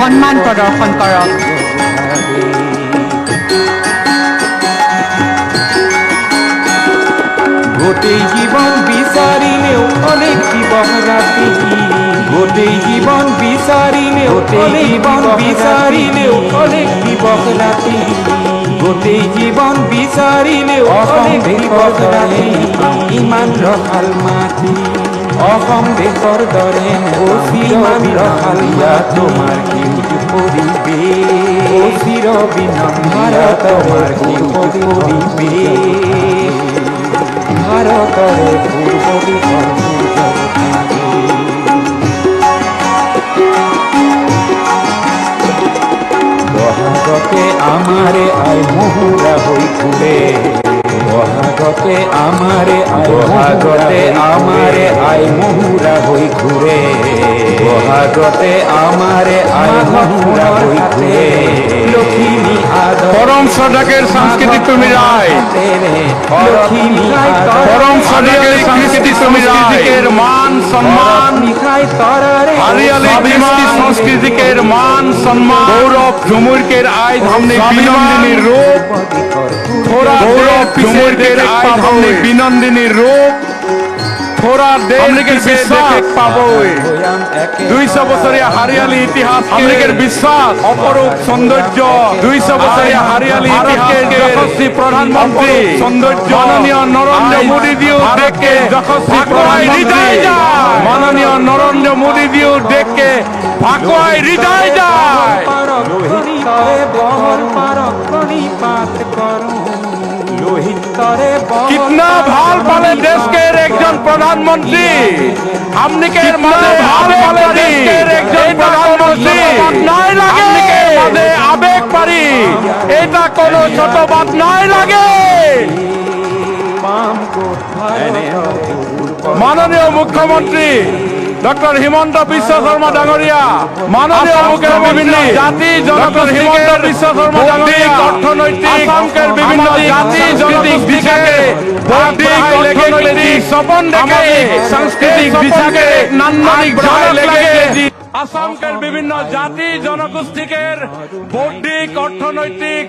সন্মান প্ৰদৰ্শন কৰক। গোটেই জীৱন বিচাৰিলেও অনেক দিবস ৰাতি, গোটেই জীৱন বিচাৰিলেও অনেক দিবস ৰাতি, গোটেই জীৱন বিচাৰিলেও অনেক দিবস ৰাতি, ইমান ৰসাল মাটি অসম দেশৰ দৰে ইমান ৰসাল তোমাৰ সেউজ পৰিৱেশ, চিৰ বিনম্ৰ তোমাৰ সেউজ পৰিৱেশ, ভাৰতৰে পূৰ্ব দিশৰ বহাগতে আমাৰে আই মহুৰা হৈ ঘূৰে, বহাগতে আমাৰে আই মহুৰা হৈ ঘূৰে, বহাগতে আমাৰে আই মহুৰা হৈ ঘূৰে, লখিমী আদৰ পরম সদাকের সাংস্কৃতিক তুমি রায়, লখিমী পরম সদাকের সাংস্কৃতিক তুমি রায়, মান সম্মান হারিয়ালি কৃষ্টি সংস্কৃতিকের মান সম্মান, গৌরব ঝুমুরকের আয় ধামনে বিনন্দিনীর রূপ, গৌরব ঝুমুরকের আয় ধামনে বিনন্দিনীর রূপ, থোড়া দেশের বিশ্বাস পাবই 200 বছরিয়া হারিয়ালি ইতিহাস, আমলিকের বিশ্বাস অপরূপ সৌন্দর্য, 200 বছরিয়া হারিয়ালি ইতিহাসের যশস্বী প্রধানমন্ত্রী সৌন্দর্য, মাননীয় নরেন্দ্র মোদী জিও দেখকে যশস্বী প্রধানমন্ত্রী, মাননীয় নরেন্দ্র মোদী জিও দেখকে ভাগোয় হৃদয় যায়। कितना ভাল পালে দেশকের একজন প্রধানমন্ত্রী, আমনিকের মাঝে ভাল পালে দেশকের একজন প্রধানমন্ত্রী, নাই লাগে মাঝে আবেগ পারি, এটা কোনো ছোট বাত নাই লাগে। মাননীয় মুখ্যমন্ত্রী ডক্টর হিমন্ত বিশ্ব শর্মা ডাঙরিয়া, মাননীয় মুখ্যমন্ত্রী জাতি জনগণ হিমন্ত বিশ্ব শর্মা ডাঙরিয়া, অর্থনৈতিক আসামকের বিভিন্ন জাতি জনগোষ্ঠীকে বৌদ্ধিক অর্থনৈতিক স্বপন দেখে সাংস্কৃতিক দিশাকে নান্দনিক ঝাড় লেগে আসামকের বিভিন্ন জাতি জনগোষ্ঠীকের বৌদ্ধিক অর্থনৈতিক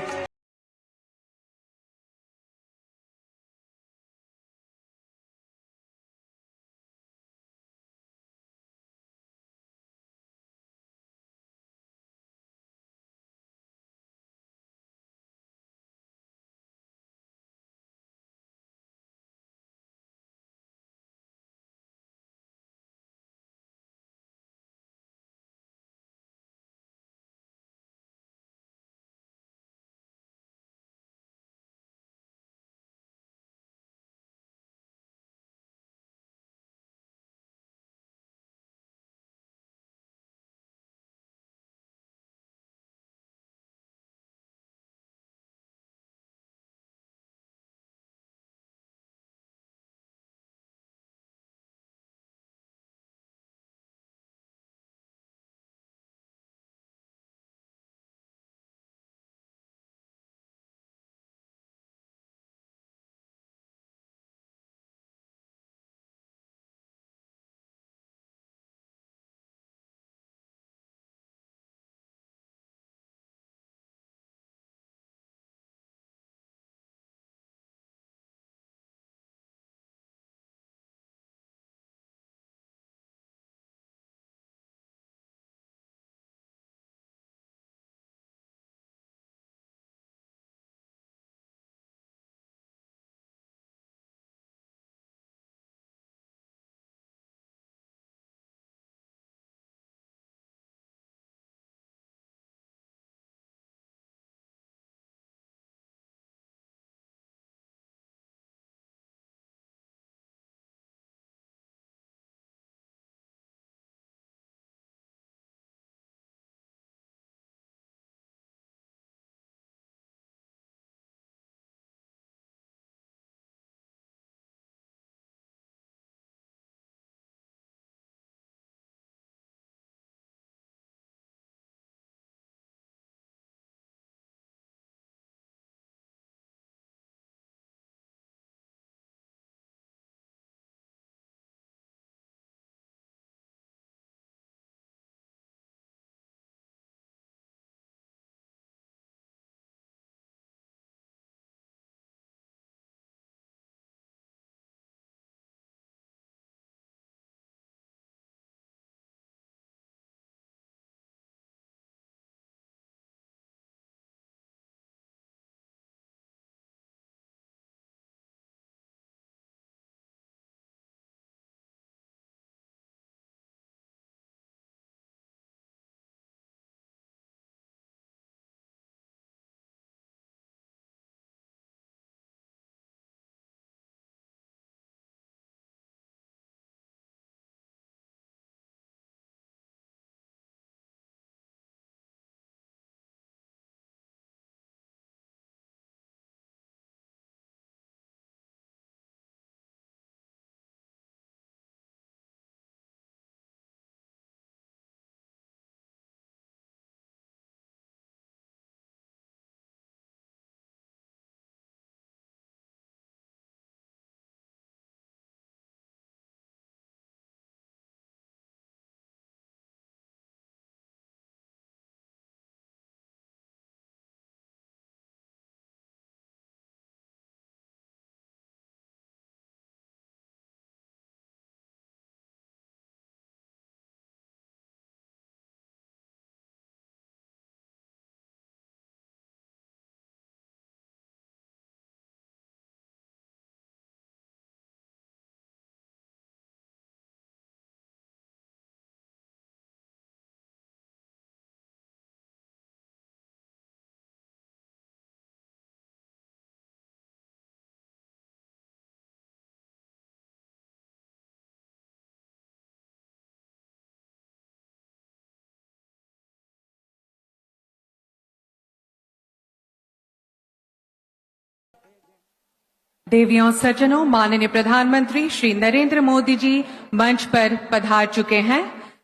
देवियों सज्जनों, माननीय प्रधानमंत्री श्री नरेंद्र मोदी जी मंच पर पधार चुके हैं।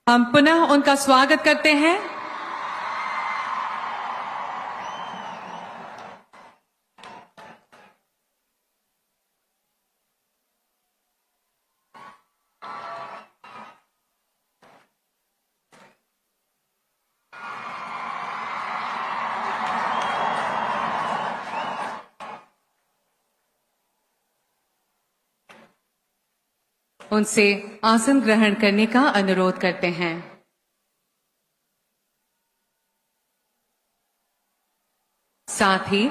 हम पुनः उनका स्वागत करते हैं। उनसे आसन ग्रहण करने का अनुरोध करते हैं। साथ ही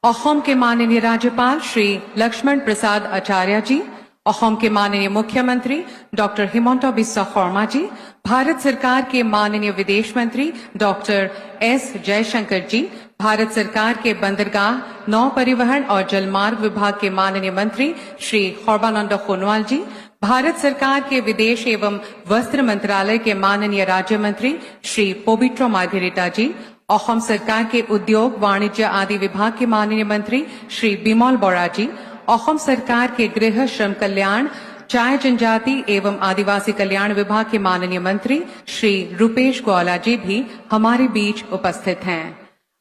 असम के माननीय राज्यपाल श्री लक्ष्मण प्रसाद आचार्य जी, असम के माननीय मुख्यमंत्री डॉक्टर हिमंता बिस्वा शर्मा जी, भारत सरकार के माननीय विदेश मंत्री डॉक्टर एस जयशंकर जी, भारत सरकार के बंदरगाह, नौ परिवहन और जलमार्ग विभाग के माननीय मंत्री श्री सर्बानंद सोनोवाल जी, भारत सरकार के विदेश एवं वस्त्र मंत्रालय के माननीय राज्य मंत्री श्री पवित्र मार्गेरिटा जी, असम सरकार के उद्योग, वाणिज्य आदि विभाग के माननीय मंत्री श्री बिमल बोरा जी, असम सरकार के गृह, श्रम कल्याण, चाय जनजाति एवं आदिवासी कल्याण विभाग के माननीय मंत्री श्री रूपेश गोयला जी भी हमारे बीच उपस्थित हैं।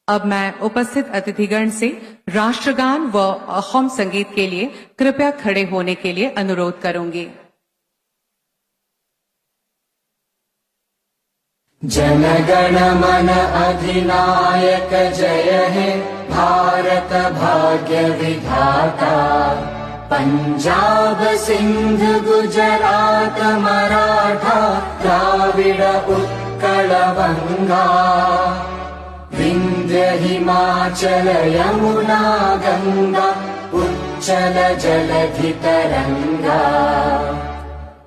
अब मैं उपस्थित अतिथिगण से राष्ट्रगान व असम संगीत के लिए कृपया खड़े होने के लिए अनुरोध करूंगी। जन गण मन अधिनायक जय हे भारत भाग्य विधाता, पंजाब सिंध गुजरात मराठा द्राविड़ उत्कल बंगा, विंध्य हिमाचल यमुना गंगा उच्चल जलधि तरंगा,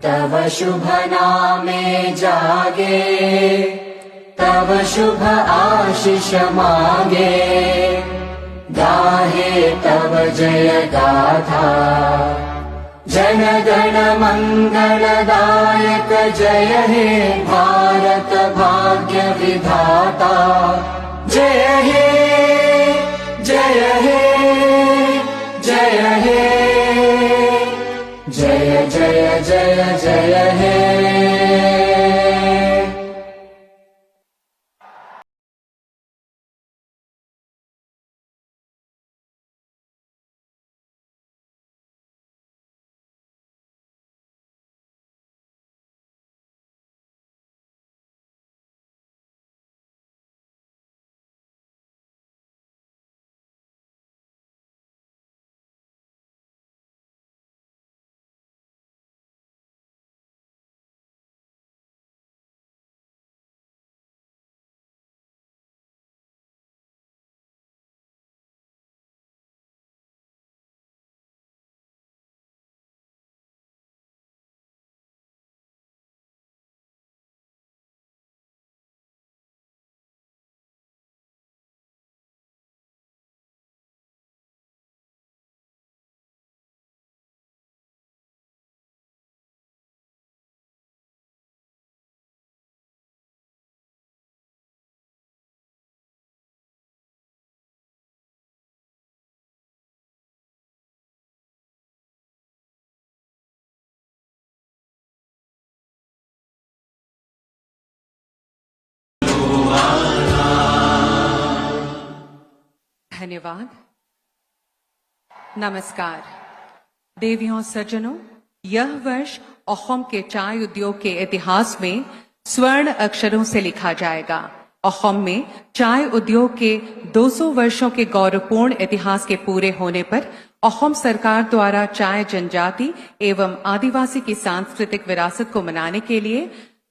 तव शुभ नामे जागे, तव शुभ आशीष मांगे, गाहे तव जय गाथा, जन गण मंगलदायक जय हे भारत भाग्य विधाता, जय हे जय हे जय हे जय जय जय जय हे। धन्यवाद। नमस्कार। देवियों सज्जनों, यह वर्ष असम के चाय उद्योग के इतिहास में स्वर्ण अक्षरों से लिखा जाएगा। असम में चाय उद्योग के 200 वर्षों के गौरवपूर्ण इतिहास के पूरे होने पर असम सरकार द्वारा चाय जनजाति एवं आदिवासी की सांस्कृतिक विरासत को मनाने के लिए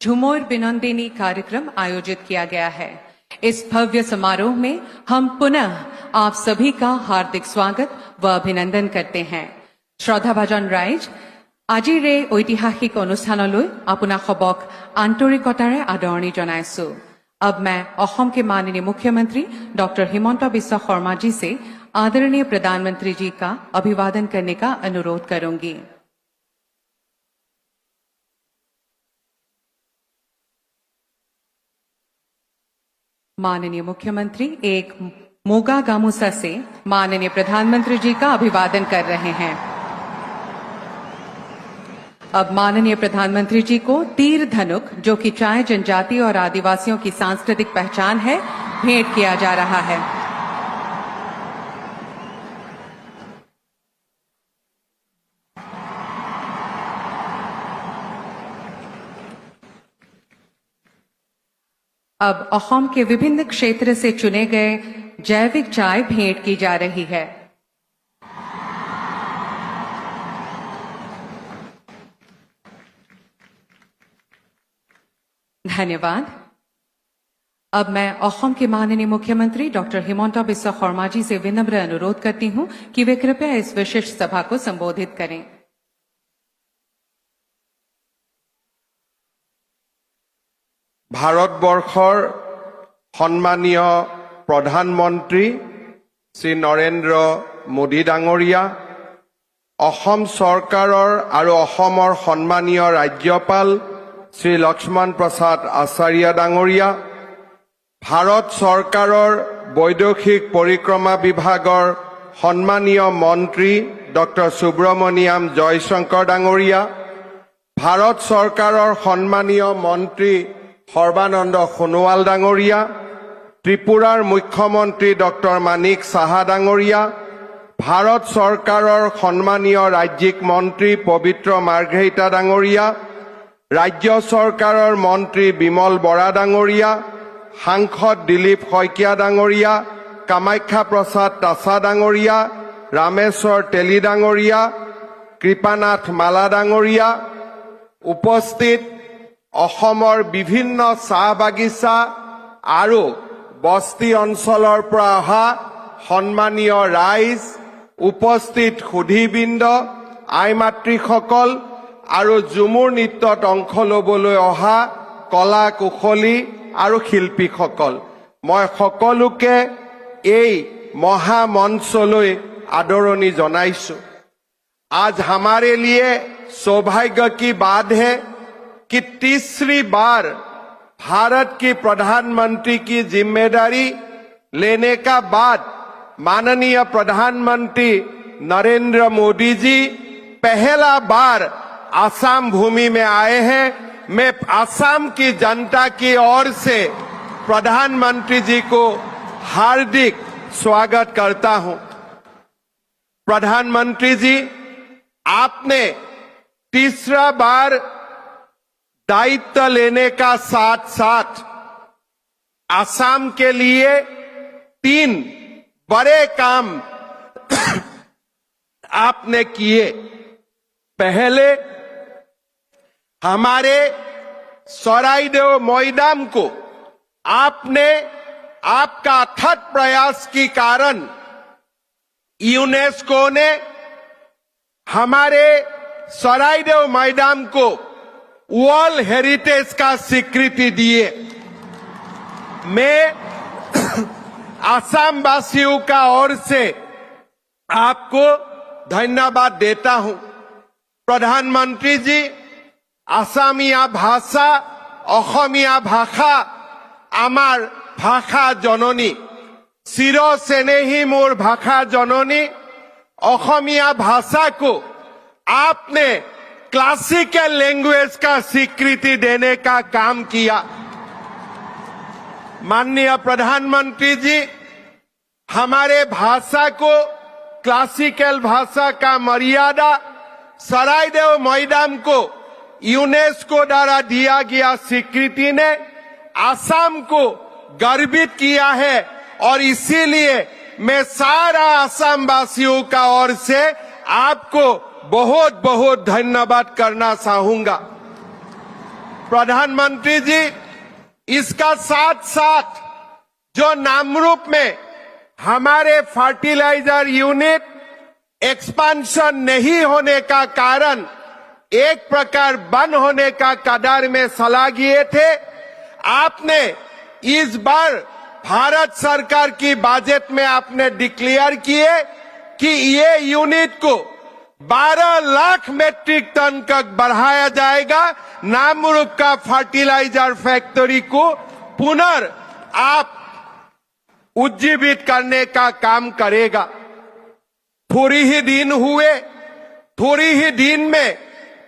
झुमोर बिनंदिनी कार्यक्रम आयोजित किया गया है। इस भव्य समारोह में हम पुनः आप सभी का हार्दिक स्वागत व अभिनंदन करते हैं। श्रद्धाभाजन राइज, আজিৰ এই ঐতিহাসিক অনুষ্ঠানলৈ আপোনাক সবক আন্তৰিকতাৰে আদৰণি জনাইছো। अब मैं असम के माननीय मुख्यमंत्री डॉक्टर हिमंता बिस्वा शर्मा जी से आदरणीय प्रधानमंत्री जी का अभिवादन करने का अनुरोध करूंगी। माननीय मुख्यमंत्री एक मोगा गामुसा से माननीय प्रधानमंत्री जी का अभिवादन कर रहे हैं। अब माननीय प्रधानमंत्री जी को तीर धनुक, जो कि चाय जनजाति और आदिवासियों की सांस्कृतिक पहचान है, भेंट किया जा रहा है। अब असम के विभिन्न क्षेत्र से चुने गए जैविक चाय भेंट की जा रही है। धन्यवाद। अब मैं असम के माननीय मुख्यमंत्री डॉक्टर हिमंता बिस्वा शर्मा जी से विनम्र अनुरोध करती हूं कि वे कृपया इस विशिष्ट सभा को संबोधित करें। ভাৰতবৰ্ষৰ সন্মানীয় প্ৰধানমন্ত্ৰী শ্ৰী নৰেন্দ্ৰ মোদী ডাঙৰীয়া, অসম চৰকাৰৰ আৰু অসমৰ সন্মানীয় ৰাজ্যপাল শ্ৰী লক্ষ্মণ প্ৰসাদ আচাৰ্য ডাঙৰীয়া, ভাৰত চৰকাৰৰ বৈদেশিক পৰিক্ৰমা বিভাগৰ সন্মানীয় মন্ত্ৰী ডক্টৰ সুব্ৰমণিয়াম জয়শংকৰ ডাঙৰীয়া, ভাৰত চৰকাৰৰ সন্মানীয় মন্ত্ৰী সৰ্বানন্দ সোণোৱাল ডাঙৰীয়া, ত্ৰিপুৰাৰ মুখ্যমন্ত্ৰী ডক্টৰ মানিক সাহা ডাঙৰীয়া, ভাৰত চৰকাৰৰ সন্মানীয় ৰাজ্যিক মন্ত্ৰী পবিত্ৰ মাৰ্ঘেৰিটা ডাঙৰীয়া, ৰাজ্য চৰকাৰৰ মন্ত্ৰী বিমল বৰা ডাঙৰীয়া, সাংসদ দিলীপ শইকীয়া ডাঙৰীয়া, কামাখ্যা প্ৰসাদ তাছা ডাঙৰীয়া, ৰামেশ্বৰ তেলী ডাঙৰীয়া, কৃপানাথ মালা ডাঙৰীয়া, উপস্থিত অসমৰ বিভিন্ন চাহ বাগিচা আৰু বস্তি অঞ্চলৰ পৰা অহা সন্মানীয় ৰাইজ, উপস্থিত সুধীবৃন্দ, আই মাতৃসকল আৰু ঝুমুৰ নৃত্যত অংশ ল'বলৈ অহা কলা কুশলী আৰু শিল্পীসকল, মই সকলোকে এই মহামঞ্চলৈ আদৰণি জনাইছো। आज हमारे लिए सौभाग्य की बात है कि तीसरी बार भारत की प्रधानमंत्री की जिम्मेदारी लेने का बाद माननीय प्रधानमंत्री नरेंद्र मोदी जी पहला बार आसाम भूमि में आए हैं। मैं आसाम की जनता की ओर से प्रधानमंत्री जी को हार्दिक स्वागत करता हूं। प्रधानमंत्री जी, आपने तीसरा बार दायित्व लेने का साथ साथ आसाम के लिए 3 बड़े काम आपने किए। पहले हमारे सराइदेव मैदान को आपने आपका अथक प्रयास के कारण यूनेस्को ने हमारे सराइदेव मैदान को वर्ल्ड हेरिटेज का स्वीकृति दिए। मैं आसाम वासियों का ओर से आपको धन्यवाद देता हूं। प्रधानमंत्री जी, आसामिया भाषा, অসমীয়া ভাষা আমার ভাষা জননী, চির স্নেহী মোর ভাষা জননী। অসমীয়া भाषा को आपने क्लासिकल लैंग्वेज का स्वीकृति देने का काम किया। माननीय प्रधानमंत्री जी, हमारे भाषा को क्लासिकल भाषा का मर्यादा सराइदेव मैदान को यूनेस्को द्वारा दिया गया स्वीकृति ने आसाम को गर्वित किया है और इसीलिए मैं सारा आसाम वासियों का ओर से आपको बहुत बहुत धन्यवाद करना चाहूंगा। प्रधानमंत्री जी, इसका साथ साथ जो नामरूप में हमारे फर्टिलाइजर यूनिट एक्सपांशन नहीं होने का कारण एक प्रकार बंद होने का कगार में सलाह किए थे, आपने इस बार भारत सरकार की बजट में आपने डिक्लेयर किए कि ये यूनिट को 12 लाख मेट्रिक टन तक बढ़ाया जाएगा। नामरूप का फर्टिलाइजर फैक्ट्री को पुनः आप उज्जीवित करने का काम करेगा। थोड़ी ही दिन हुए, थोड़ी ही दिन में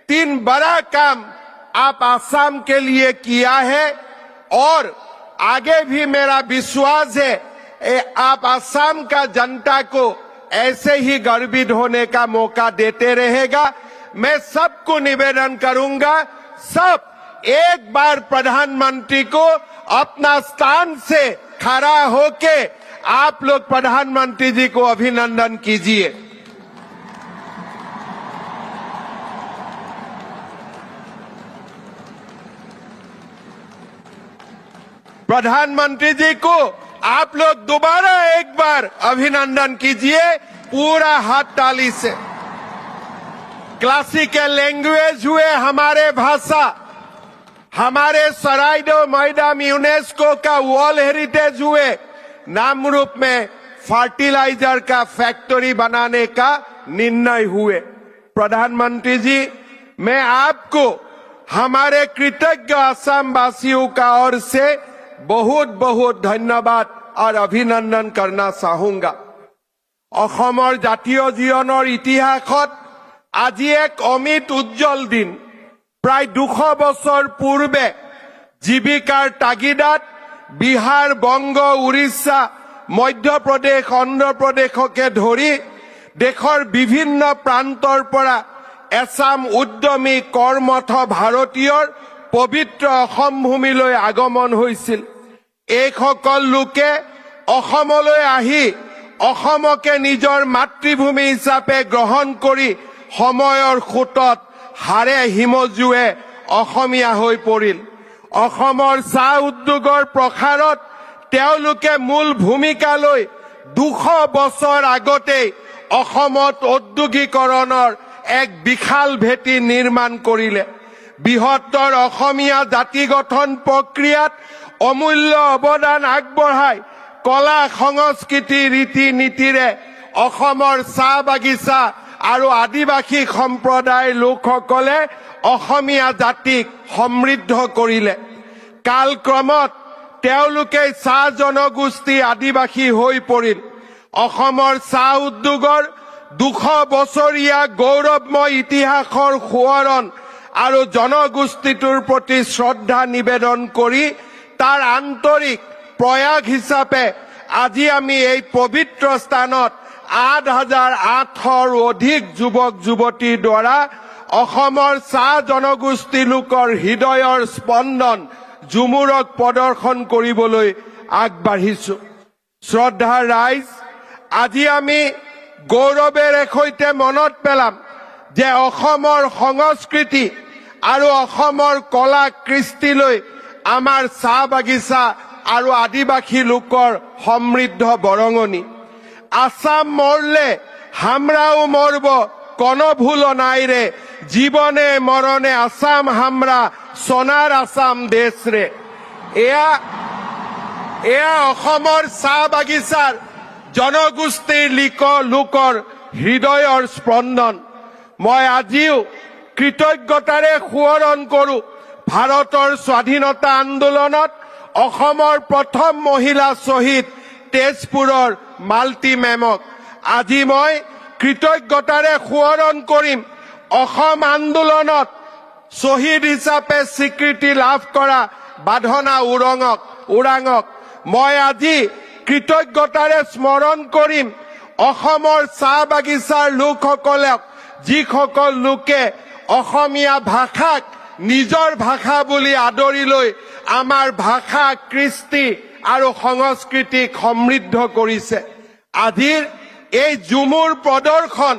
3 बड़ा काम आप आसाम के लिए किया है और आगे भी मेरा विश्वास है आप आसाम का जनता को ऐसे ही गर्वित होने का मौका देते रहेगा। मैं सबको निवेदन करूंगा, सब एक बार प्रधानमंत्री को अपना स्थान से खड़ा होके आप लोग प्रधानमंत्री जी को अभिनंदन कीजिए। प्रधानमंत्री जी को आप लोग दोबारा एक बार अभिनंदन कीजिए पूरा हाथ ताली से। क्लासिकल लैंग्वेज हुए हमारे भाषा, हमारे सराइडो मैदाम यूनेस्को का वर्ल्ड हेरिटेज हुए, नामरूप में फर्टिलाइजर का फैक्ट्री बनाने का निर्णय हुए। प्रधानमंत्री जी, मैं आपको हमारे कृतज्ञ असम वासियों का ओर से बहुत बहुत धन्यवाद और अभिनंदन करना चाहूंगा। অসমৰ জাতীয় জীৱনৰ ইতিহাসত আজি এক অমিত উজ্জ্বল দিন। প্ৰায় 200 বছৰ পূৰ্বে জীৱিকাৰ তাগিদাত বিহাৰ, বংগ, উৰিষ্যা, মধ্যপ্ৰদেশ, অন্ধ্ৰপ্ৰদেশকে ধৰি দেশৰ বিভিন্ন প্ৰান্তৰ পৰা এছাম উদ্যমী কৰ্মঠ ভাৰতীয়ৰ পবিত্ৰ অসম ভূমিলৈ আগমন হৈছিল। এইসকল লোকে অসমলৈ আহি অসমকে নিজৰ মাতৃভূমি হিচাপে গ্ৰহণ কৰি সময়ৰ সোঁতত হাড়ে হিমজুৱে অসমীয়া হৈ পৰিল। অসমৰ চাহ উদ্যোগৰ প্ৰসাৰত তেওঁলোকে মূল ভূমিকা লৈ 200 বছৰ আগতেই অসমত ঔদ্যোগিকৰণৰ এক বিশাল ভেটি নিৰ্মাণ কৰিলে। বৃহত্তৰ অসমীয়া জাতি গঠন প্ৰক্ৰিয়াত অমূল্য অৱদান আগবঢ়াই কলা সংস্কৃতি ৰীতি নীতিৰে অসমৰ চাহ বাগিচা আৰু আদিবাসী সম্প্ৰদায়ৰ লোকসকলে অসমীয়া জাতিক সমৃদ্ধ কৰিলে। কালক্ৰমত তেওঁলোকে চাহ জনগোষ্ঠী আদিবাসী হৈ পৰিল। অসমৰ চাহ উদ্যোগৰ 200 বছৰীয়া গৌৰৱময় ইতিহাসৰ সোঁৱৰণ আৰু জনগোষ্ঠীটোৰ প্ৰতি শ্ৰদ্ধা নিবেদন কৰি তাৰ আন্তৰিক প্ৰয়াস হিচাপে আজি আমি এই পবিত্ৰ স্থানত 8,800ৰ অধিক যুৱক যুৱতীৰ দ্বাৰা অসমৰ চাহ জনগোষ্ঠী লোকৰ হৃদয়ৰ স্পন্দন ঝুমুৰক প্ৰদৰ্শন কৰিবলৈ আগবাঢ়িছো। শ্ৰদ্ধাৰ ৰাইজ, আজি আমি গৌৰৱেৰে সৈতে মনত পেলাম যে অসমৰ সংস্কৃতি আৰু অসমৰ কলা কৃষ্টিলৈ আমাৰ চাহ বাগিচা আৰু আদিবাসী লোকৰ সমৃদ্ধ বৰঙণি। আসাম মৰলে হামৰাও মৰব কোনো ভুল নাই ৰে, জীৱনে মৰণে আসাম হামৰা সোণাৰ আসাম দেশ ৰে। এয়া অসমৰ চাহ বাগিচাৰ জনগোষ্ঠীৰ লোকৰ হৃদয়ৰ স্পন্দন। মই আজিও কৃতজ্ঞতাৰে সোঁৱৰণ কৰোঁ ভাৰতৰ স্বাধীনতা আন্দোলনত অসমৰ প্ৰথম মহিলা শ্বহীদ তেজপুৰৰ মালতী মেমক। আজি মই কৃতজ্ঞতাৰে সোঁৱৰণ কৰিম অসম আন্দোলনত শ্বহীদ হিচাপে স্বীকৃতি লাভ কৰা বাধনা ওৰাঙক। মই আজি কৃতজ্ঞতাৰে স্মৰণ কৰিম অসমৰ চাহ বাগিচাৰ লোকসকলক, যিসকল লোকে অসমীয়া ভাষাক নিজৰ ভাষা বুলি আদৰি লৈ আমাৰ ভাষা, কৃষ্টি আৰু সংস্কৃতিক সমৃদ্ধ কৰিছে। আজিৰ এই ঝুমুৰ প্ৰদৰ্শন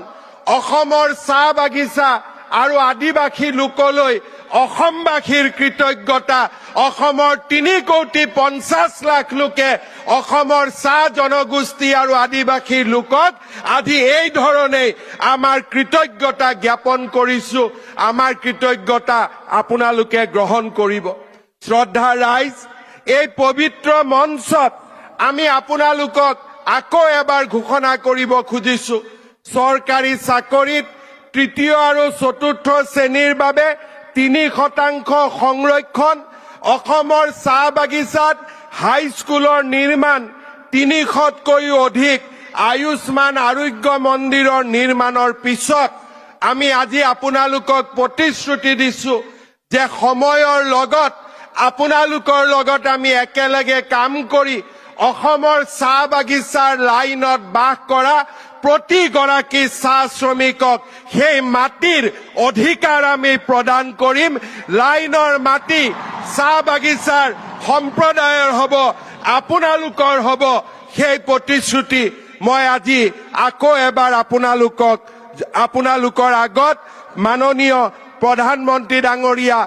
অসমৰ চাহ বাগিচা আৰু আদিবাসী লোকলৈ অসমবাসীৰ কৃতজ্ঞতা। অসমৰ 3,50,00,000 লোকে অসমৰ চাহ জনগোষ্ঠী আৰু আদিবাসী লোকক আজি এই ধৰণে আমাৰ কৃতজ্ঞতা জ্ঞাপন কৰিছো। আমাৰ কৃতজ্ঞতা আপোনালোকে গ্ৰহণ কৰিব। শ্ৰদ্ধা ৰাইজ, এই পবিত্ৰ মঞ্চত আমি আপোনালোকক আকৌ এবাৰ ঘোষণা কৰিব খুজিছো, চৰকাৰী চাকৰিত 3য় আৰু 4ৰ্থ শ্ৰেণীৰ বাবে 3% সংৰক্ষণ, অসমৰ চাহ বাগিচাত হাইস্কুলৰ নিৰ্মাণ 300তকৈও অধিক আয়ুষ্মান আৰোগ্য মন্দিৰৰ নিৰ্মাণৰ পিছত আমি আজি আপোনালোকক প্ৰতিশ্ৰুতি দিছো যে সময়ৰ লগত আপোনালোকৰ লগত আমি একেলগে কাম কৰি অসমৰ চাহ বাগিচাৰ লাইনত বাস কৰা প্ৰতিগৰাকী চাহ শ্ৰমিকক সেই মাটিৰ অধিকাৰ আমি প্ৰদান কৰিম। লাইনৰ মাটি চাহ বাগিচাৰ সম্প্ৰদায়ৰ হ'ব, আপোনালোকৰ হ'ব। সেই প্ৰতিশ্ৰুতি মই আজি আকৌ এবাৰ আপোনালোকৰ আগত মাননীয় প্ৰধানমন্ত্ৰী ডাঙৰীয়া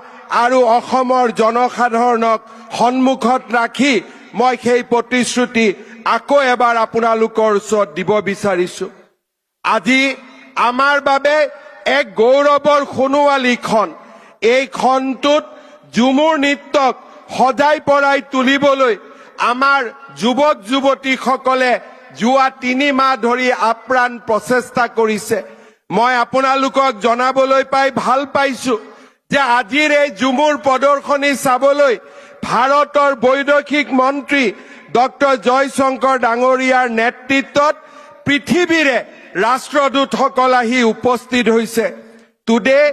আৰু অসমৰ জনসাধাৰণক সন্মুখত ৰাখি মই সেই প্ৰতিশ্ৰুতি আকৌ এবাৰ আপোনালোকৰ ওচৰত দিব বিচাৰিছো। আজি আমাৰ বাবে এক গৌৰৱৰ সোণোৱালী ক্ষণ। এই ক্ষণটোত ঝুমুৰ নৃত্যক সজাই পৰাই তুলিবলৈ আমাৰ যুৱক যুৱতীসকলে যোৱা 3 মাহ ধৰি আপ্ৰাণ প্ৰচেষ্টা কৰিছে। মই আপোনালোকক জনাবলৈ পাই ভাল পাইছো যে আজিৰ এই ঝুমুৰ প্ৰদৰ্শনী চাবলৈ ভাৰতৰ বৈদেশিক মন্ত্ৰী ডক্টৰ জয়শংকৰ ডাঙৰীয়াৰ নেতৃত্বত পৃথিৱীৰে ৰাষ্ট্ৰদূতসকল আহি উপস্থিত হৈছে। Today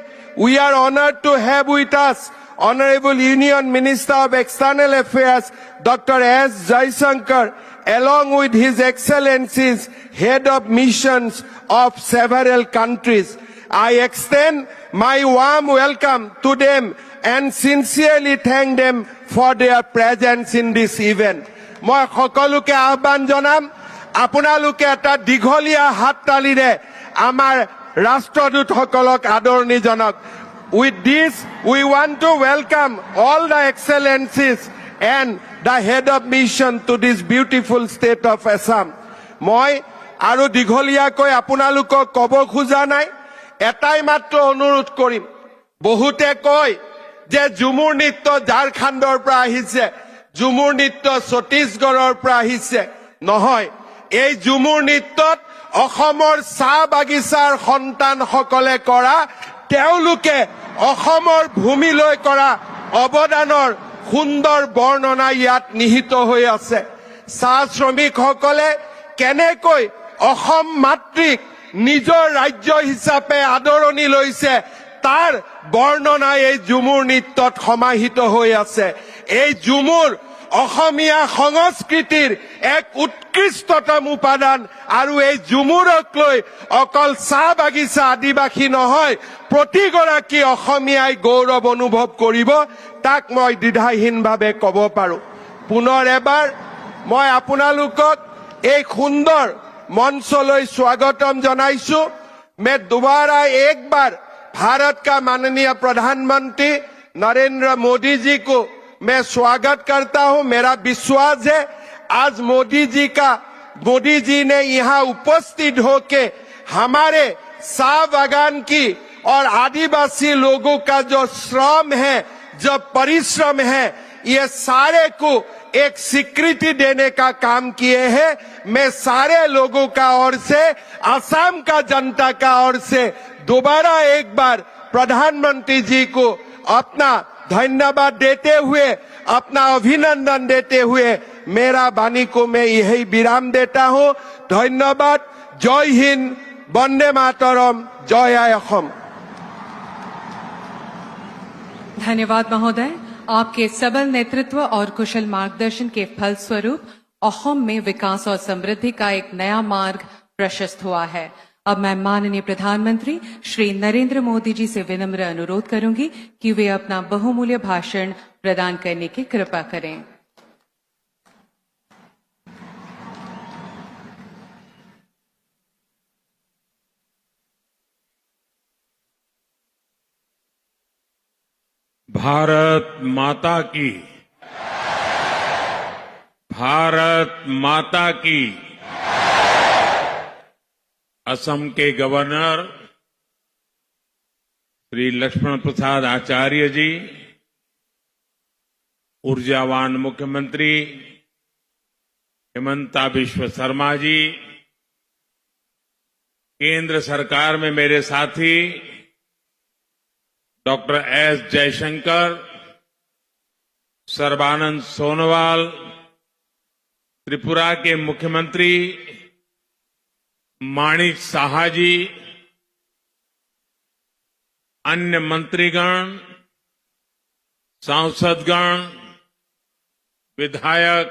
we are honored to have with us Honorable Union Minister of External Affairs Dr. S. Jaishankar along with His Excellencies Head of Missions of several countries. I extend my warm welcome to them and sincerely thank them for their presence in this event. মই সকলোকে আহ্বান জনাম আপোনালোকে এটা দীঘলীয়া হাততালিৰে আমাৰ ৰাষ্ট্ৰদূতসকলক আদৰণি জনাওক। With this, we want to welcome all the excellencies and the head of mission to this beautiful state of Assam. মই আৰু দীঘলীয়াকৈ আপোনালোকক ক'ব খোজা নাই, এটাই মাত্ৰ অনুৰোধ কৰিম। বহুতে কয় যে ঝুমুৰ নৃত্য ঝাৰখণ্ডৰ পৰা আহিছে, ঝুমুৰ নৃত্য ছত্তীশগড়ৰ পৰা আহিছে। নহয়, এই ঝুমুৰ নৃত্যত অসমৰ চাহ বাগিচাৰ সন্তানসকলে কৰা, তেওঁলোকে অসমৰ ভূমিলৈ কৰা অৱদানৰ সুন্দৰ বৰ্ণনা ইয়াত নিহিত হৈ আছে। চাহ শ্ৰমিকসকলে কেনেকৈ অসম মাতৃক নিজৰ ৰাজ্য হিচাপে আদৰণি লৈছে তাৰ বৰ্ণনা এই ঝুমুৰ নৃত্যত সমাহিত হৈ আছে। এই ঝুমুৰ অসমীয়া সংস্কৃতিৰ এক উৎকৃষ্টতম উপাদান আৰু এই ঝুমুৰক লৈ অকল চাহ বাগিচা আদিবাসী নহয়, প্ৰতিগৰাকী অসমীয়াই গৌৰৱ অনুভৱ কৰিব, তাক মই দ্বিধাহীনভাৱে ক'ব পাৰো। পুনৰ এবাৰ মই আপোনালোকক এই সুন্দৰ মঞ্চলৈ স্বাগতম জনাইছো। मैं दोबारा एक बार भारत का माननीय प्रधानमंत्री नरेंद्र मोदी जी को मैं स्वागत करता हूं। मेरा विश्वास है आज मोदी जी ने यहाँ उपस्थित होके हमारे चाह बागान की और आदिवासी लोगों का जो श्रम है, जो परिश्रम है, ये सारे को एक स्वीकृति देने का काम किए हैं। मैं सारे लोगों का ओर से, असम का जनता का ओर से दोबारा एक बार प्रधानमंत्री जी को अपना धन्यवाद देते हुए, अपना अभिनंदन देते हुए मेरा वाणी को मैं यही विराम देता हूं। धन्यवाद। जय हिंद, वंदे मातरम, जय असम। धन्यवाद महोदय। आपके सबल नेतृत्व और कुशल मार्गदर्शन के फलस्वरूप असम में विकास और समृद्धि का एक नया मार्ग प्रशस्त हुआ है। अब मैं माननीय प्रधानमंत्री श्री नरेंद्र मोदी जी से विनम्र अनुरोध करूंगी कि वे अपना बहुमूल्य भाषण प्रदान करने की कृपा करें। भारत माता की, भारत माता की। असम के गवर्नर श्री लक्ष्मण प्रसाद आचार्य जी, ऊर्जावान मुख्यमंत्री हिमंता बिश्व शर्मा जी, केंद्र सरकार में मेरे साथी डॉक्टर एस जयशंकर, सर्बानंद सोनोवाल, त्रिपुरा के मुख्यमंत्री माणिक साहा जी, अन्य मंत्रीगण, सांसदगण, विधायक,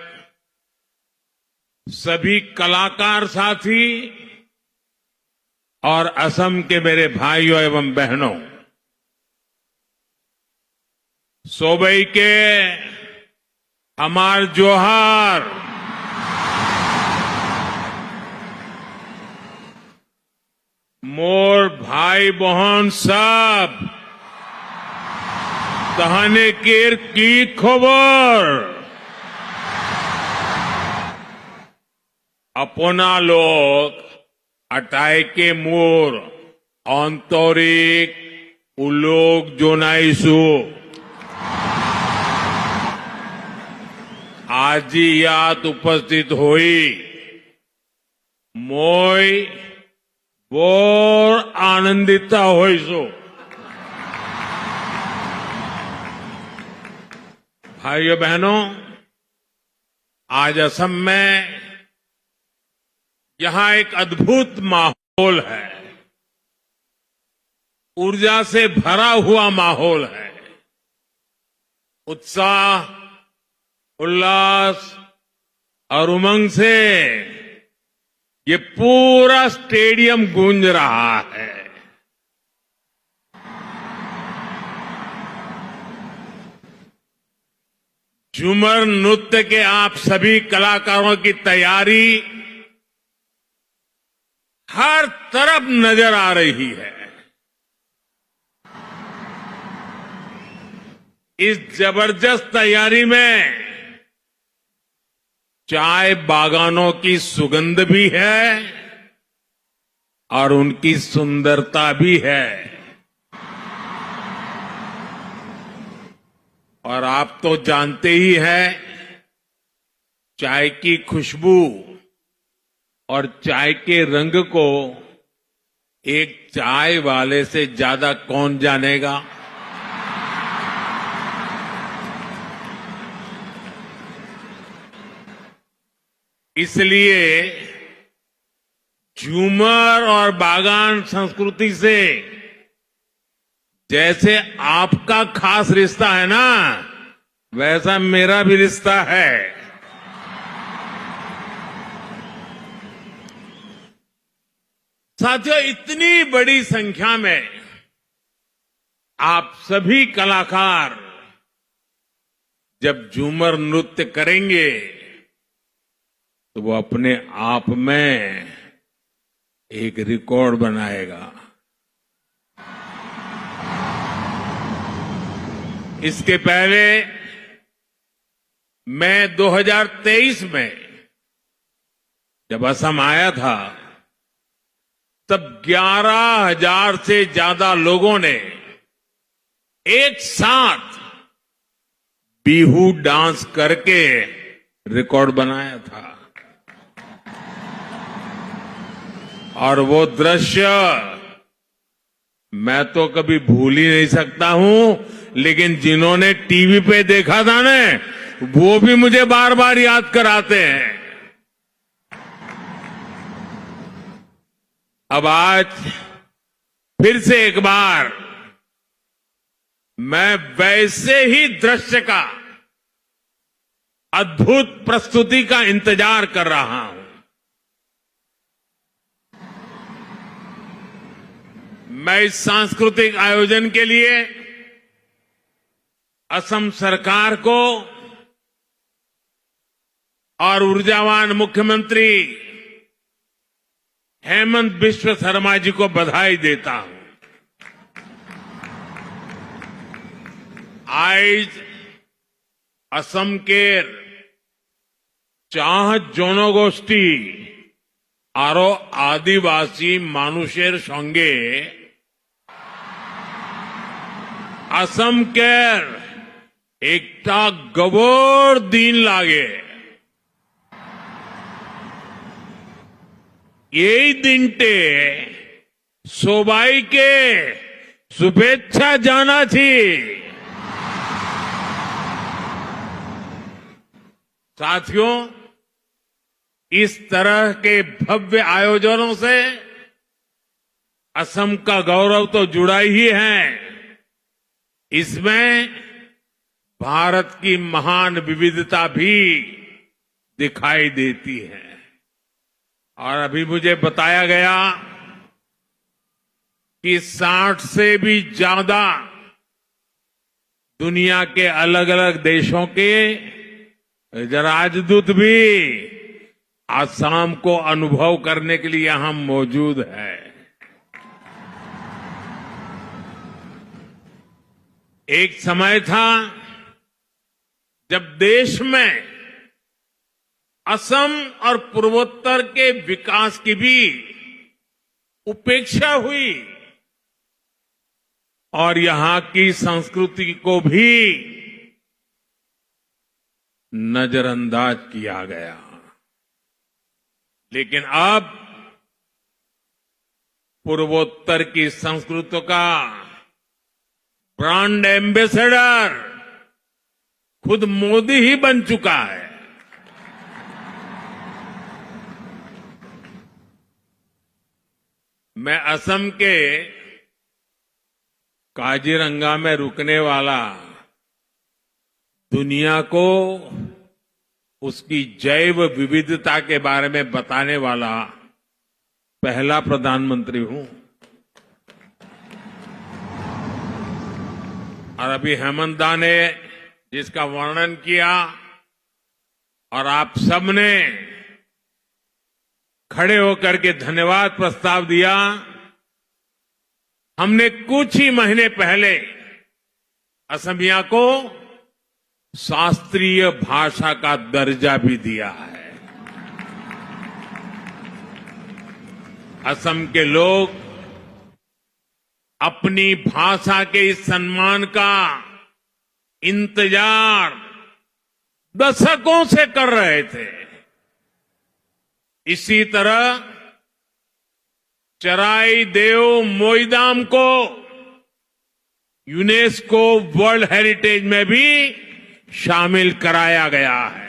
सभी कलाकार साथी और असम के मेरे भाइयों एवं बहनों, सोबई के हमार जोहार। मोर भाई बहन सब तहने केर की खबर अपना लोग अटाई के मोर आंतरिक उलोक जोनाइसु आज याद उपस्थित हुई मोय बोर आनंदिता होइसो। भाइयों बहनों, आज असम में यहां एक अद्भुत माहौल है, ऊर्जा से भरा हुआ माहौल है। उत्साह, उल्लास और उमंग से ये पूरा स्टेडियम गूंज रहा है। झूमर नृत्य के आप सभी कलाकारों की तैयारी हर तरफ नजर आ रही है। इस जबरदस्त तैयारी में चाय बागानों की सुगंध भी है और उनकी सुंदरता भी है। और आप तो जानते ही हैं, चाय की खुशबू और चाय के रंग को एक चाय वाले से ज्यादा कौन जानेगा। इसलिए झूमर और बागान संस्कृति से जैसे आपका खास रिश्ता है ना, वैसा मेरा भी रिश्ता है। साथियों, इतनी बड़ी संख्या में आप सभी कलाकार जब झूमर नृत्य करेंगे तो वो अपने आप में एक रिकॉर्ड बनाएगा। इसके पहले मैं 2023 में जब असम आया था, तब 11,000 से ज्यादा लोगों ने एक साथ बिहू डांस करके रिकॉर्ड बनाया था। और वो दृश्य मैं तो कभी भूल ही नहीं सकता हूं, लेकिन जिन्होंने टीवी पे देखा था ना, वो भी मुझे बार बार याद कराते हैं। अब आज फिर से एक बार मैं वैसे ही दृश्य का, अद्भुत प्रस्तुति का इंतजार कर रहा हूं। मैं इस सांस्कृतिक आयोजन के लिए असम सरकार को और ऊर्जावान मुख्यमंत्री हेमंत बिश्व शर्मा जी को बधाई देता हूं। आज असम के चाह जनगोष्ठी आरो आदिवासी मानुषेर संगे असम केर एकटा गबोर दिन लागे। यही दिनटे सोबाई के शुभेच्छा जाना थी। साथियों, इस तरह के भव्य आयोजनों से असम का गौरव तो जुड़ा ही है, इसमें भारत की महान विविधता भी दिखाई देती है। और अभी मुझे बताया गया कि 60 से भी ज्यादा दुनिया के अलग अलग देशों के राजदूत भी असम को अनुभव करने के लिए यहां मौजूद है। एक समय था जब देश में असम और पूर्वोत्तर के विकास की भी उपेक्षा हुई और यहां की संस्कृति को भी नजरअंदाज किया गया। लेकिन अब पूर्वोत्तर की संस्कृति का ब्रांड एम्बेसडर खुद मोदी ही बन चुका है। मैं असम के काजीरंगा में रुकने वाला, दुनिया को उसकी जैव विविधता के बारे में बताने वाला पहला प्रधानमंत्री हूं। और अभी हेमंत दा ने जिसका वर्णन किया और आप सबने खड़े होकर के धन्यवाद प्रस्ताव दिया, हमने कुछ ही महीने पहले असमिया को शास्त्रीय भाषा का दर्जा भी दिया है। असम के लोग अपनी भाषा के इस सम्मान का इंतजार दशकों से कर रहे थे। इसी तरह चराई देव मोईदाम को यूनेस्को वर्ल्ड हेरिटेज में भी शामिल कराया गया है।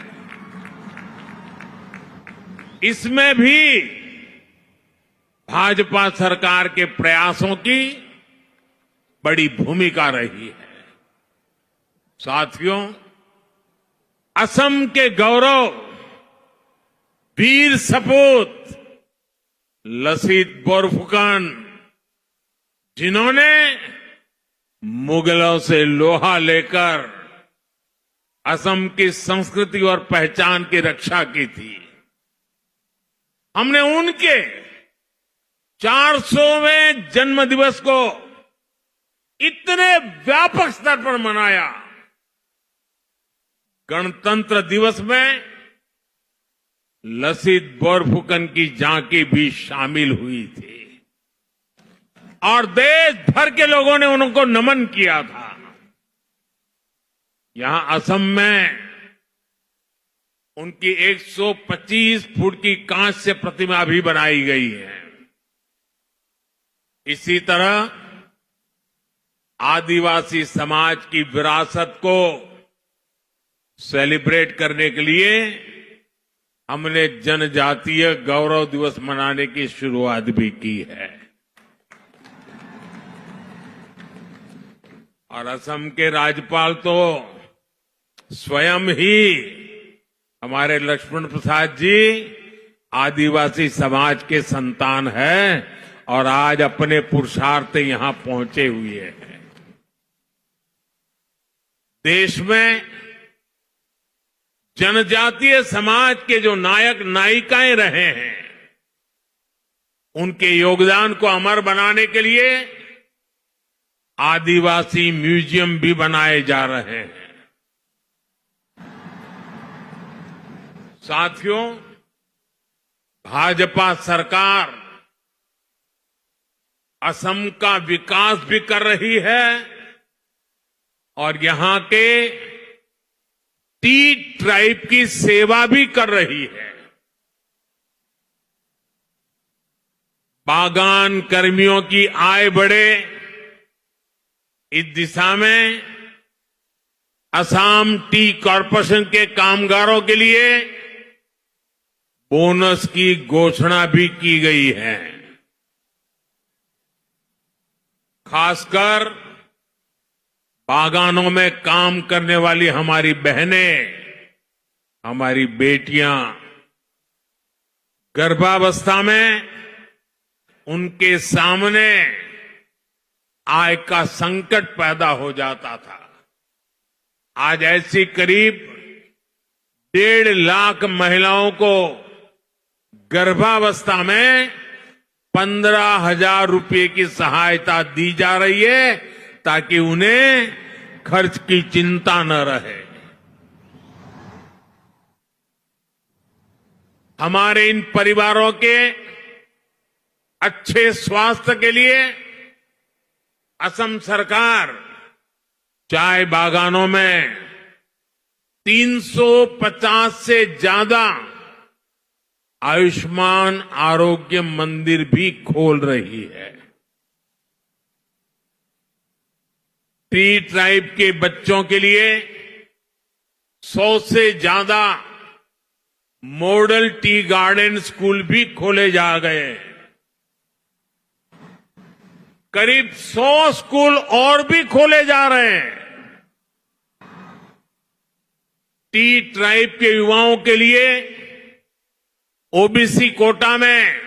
इसमें भी भाजपा सरकार के प्रयासों की बड़ी भूमिका रही है। साथियों, असम के गौरव वीर सपूत लसित बोरफुकन, जिन्होंने मुगलों से लोहा लेकर असम की संस्कृति और पहचान की रक्षा की थी। हमने उनके 400वें जन्म दिवस को इतने व्यापक स्तर पर मनाया। गणतंत्र दिवस में लसित बोरफुकन की झांकी भी शामिल हुई थी और देश भर के लोगों ने उनको नमन किया था। यहां असम में उनकी 125 फुट की कांच से प्रतिमा भी बनाई गई है। इसी तरह आदिवासी समाज की विरासत को सेलिब्रेट करने के लिए हमने जनजातीय गौरव दिवस मनाने की शुरुआत भी की है। और असम के राज्यपाल तो स्वयं ही हमारे लक्ष्मण प्रसाद जी आदिवासी समाज के संतान हैं और आज अपने पुरुषार्थ यहां पहुंचे हुए हैं। देश में जनजातीय समाज के जो नायक नायिकाएं रहे हैं, उनके योगदान को अमर बनाने के लिए आदिवासी म्यूजियम भी बनाए जा रहे हैं। साथियों, भाजपा सरकार असम का विकास भी कर रही है और यहां के टी ट्राइब की सेवा भी कर रही है। बागान कर्मियों की आय बढ़े, इस दिशा में असम टी कॉरपोरेशन के कामगारों के लिए बोनस की घोषणा भी की गई है। खासकर बागानों में काम करने वाली हमारी बहनें, हमारी बेटियां गर्भावस्था में उनके सामने आय का संकट पैदा हो जाता था। आज ऐसी करीब 1.5 लाख महिलाओं को गर्भावस्था में 15,000 रुपए की सहायता दी जा रही है ताकि उन्हें खर्च की चिंता न रहे। हमारे इन परिवारों के अच्छे स्वास्थ्य के लिए असम सरकार चाय बागानों में 350 से ज्यादा आयुष्मान आरोग्य मंदिर भी खोल रही है। टी ट्राइब के बच्चों के लिए 100 से ज्यादा मॉडल टी गार्डन स्कूल भी खोले जा गए। करीब 100 स्कूल और भी खोले जा रहे हैं। टी ट्राइब के युवाओं के लिए ओबीसी कोटा में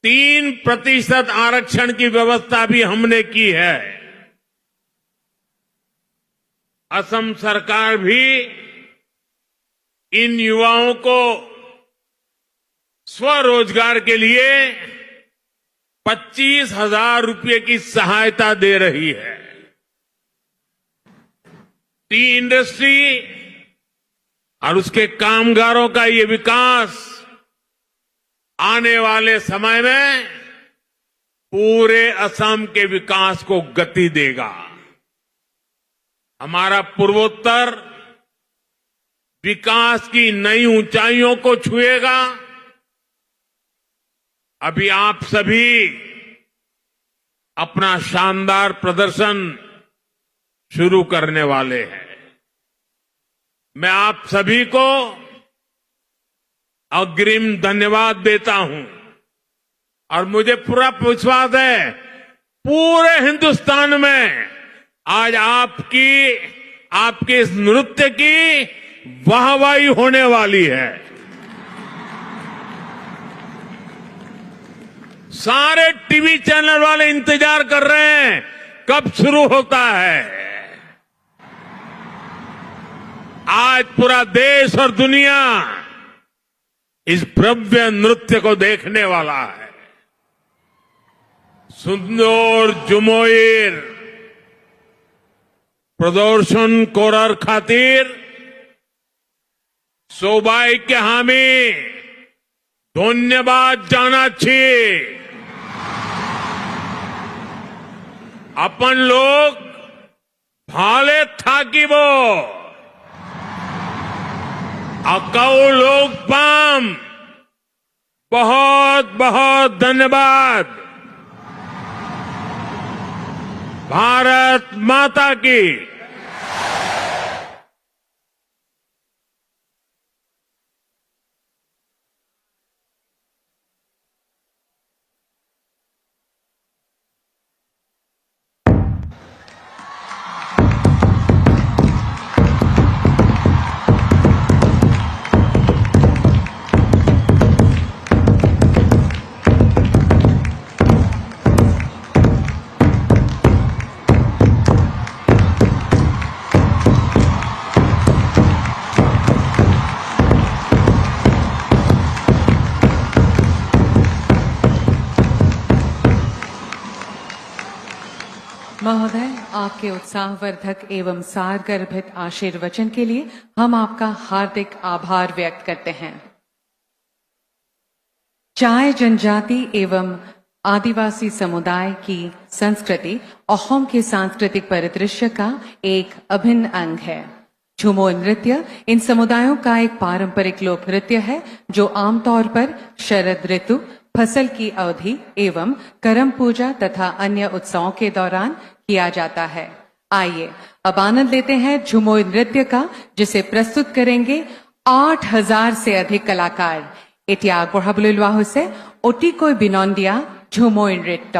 3% आरक्षण की व्यवस्था भी हमने की है। असम सरकार भी इन युवाओं को स्वरोजगार के लिए 25,000 रुपए की सहायता दे रही है। टी इंडस्ट्री और उसके कामगारों का ये विकास आने वाले समय में पूरे असम के विकास को गति देगा। हमारा पूर्वोत्तर विकास की नई ऊंचाइयों को छुएगा। अभी आप सभी अपना शानदार प्रदर्शन शुरू करने वाले हैं। मैं आप सभी को अग्रिम धन्यवाद देता हूं और मुझे पूरा विश्वास है पूरे हिंदुस्तान में आज आपके इस नृत्य की वाहवाही होने वाली है। सारे टीवी चैनल वाले इंतजार कर रहे हैं कब शुरू होता है। आज पूरा देश और दुनिया इस भव्य नृत्य को देखने वाला है। सुंदर जुमोइर प्रदर्शन कोरर खातिर सोबाई के हामी धन्यवाद जाना चाहिए। अपन लोग भाले थाकिब अकाउ लोग पाम। बहुत बहुत धन्यवाद। भारत माता की। महोदय, आपके उत्साहवर्धक एवं सारगर्भित आशीर्वचन के लिए हम आपका हार्दिक आभार व्यक्त करते हैं। चाय जनजाति एवं आदिवासी समुदाय की संस्कृति अहोम के सांस्कृतिक परिदृश्य का एक अभिन्न अंग है। झुमो नृत्य इन समुदायों का एक पारंपरिक लोक नृत्य है जो आमतौर पर शरद ऋतु, फसल की अवधि एवं करम पूजा तथा अन्य उत्सवों के दौरान किया जाता है। आइए अब आनंद लेते हैं झुमो नृत्य का, जिसे प्रस्तुत करेंगे 8,000 से अधिक कलाकार এতিয়া আগবঢ়াবলৈ লোৱা হৈছে অতিকৈ বিনন্দীয়া ঝুমুৰ নৃত্য।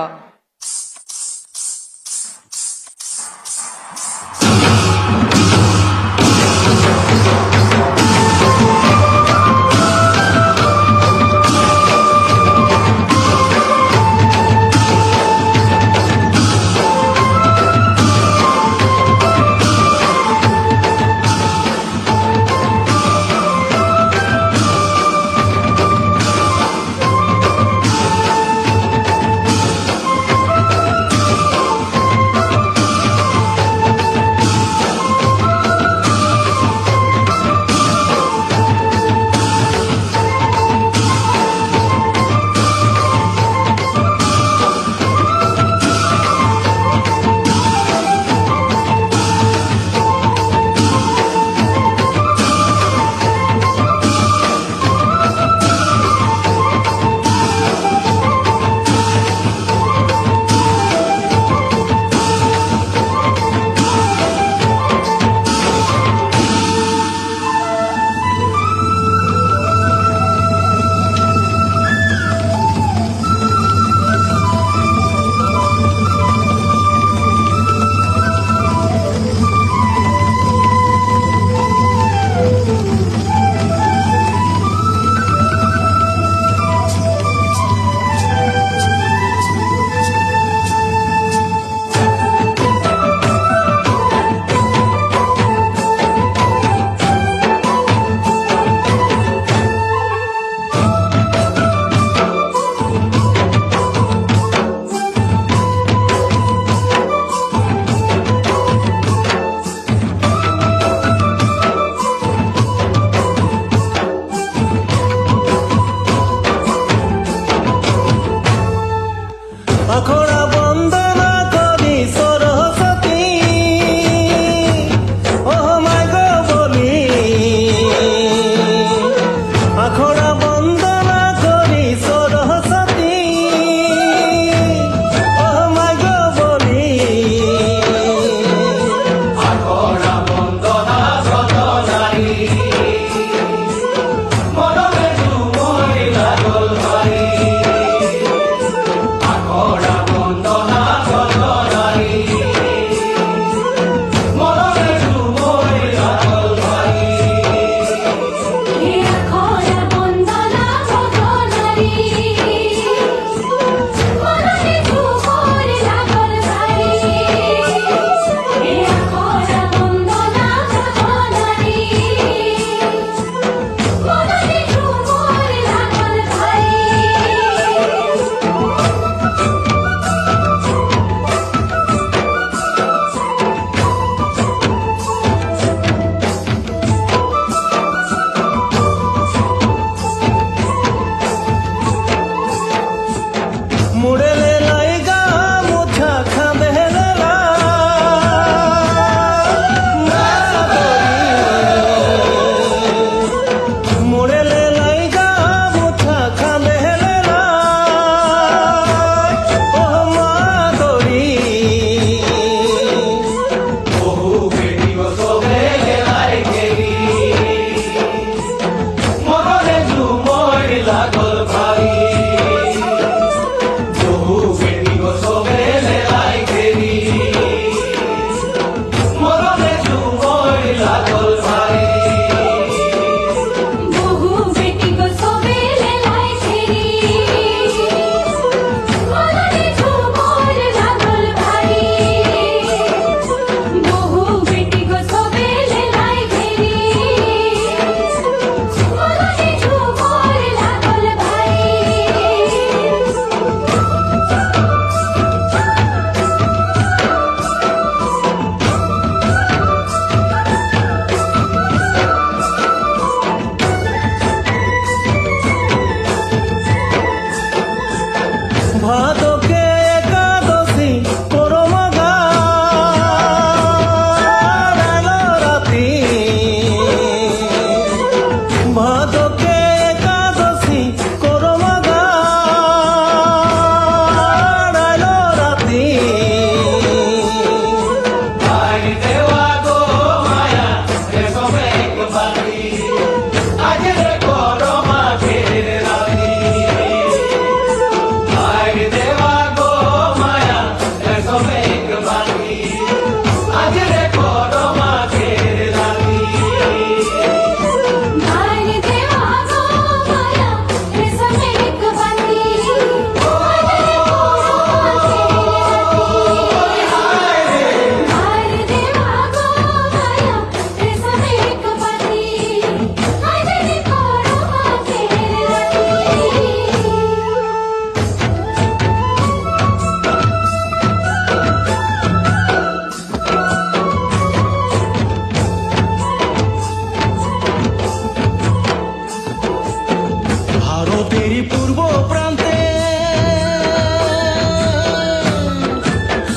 ভারতেরই পূর্ব প্রান্তে